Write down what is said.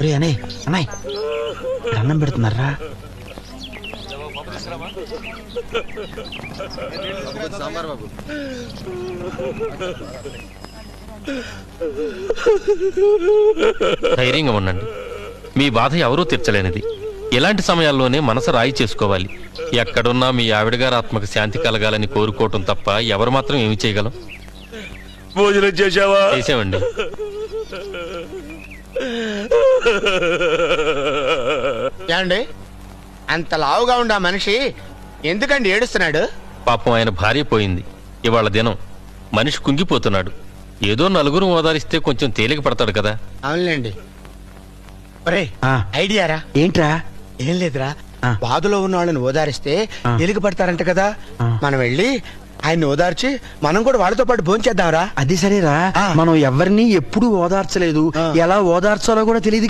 రే అన్నయ్య అన్నయ్య అన్నం పెడుతున్నారా? సాంబార్ బాబు. ధైర్యంగా ఉండండి. మీ బాధ ఎవరూ తీర్చలేనిది. ఇలాంటి సమయాల్లోనే మనసు రాయి చేసుకోవాలి. ఎక్కడున్నా మీ ఆవిడ గారి ఆత్మకు శాంతి కలగాలని కోరుకోవటం తప్ప ఎవరు మాత్రం ఏమి చేయగలం? భోజనం చేశావా? చేసామండి. ఏమండి అంత లావుగా ఉండే మనిషి ఎందుకండి ఏడుస్తున్నాడు? పాపం ఆయన భార్య పోయింది. ఇవాళ దినం మనిషి కుంగిపోతున్నాడు. ఏదో నలుగురు ఓదారిస్తే కొంచెం తేలిక పడతాడు కదా. అవునులేండి. ఒరే ఐడియారా? ఏంట్రా? ఏం లేదురా, బాధలో ఉన్న వాళ్ళని ఓదారిస్తే తేలిక పడతారంట కదా. మనం వెళ్ళి ఆయన్ని ఓదార్చి మనం కూడా వాళ్ళతో పాటు భోంచేద్దాంరా. అది సరేరా, మనం ఎవరిని ఎప్పుడు ఓదార్చలేదు, ఎలా ఓదార్చాలో కూడా తెలియదు.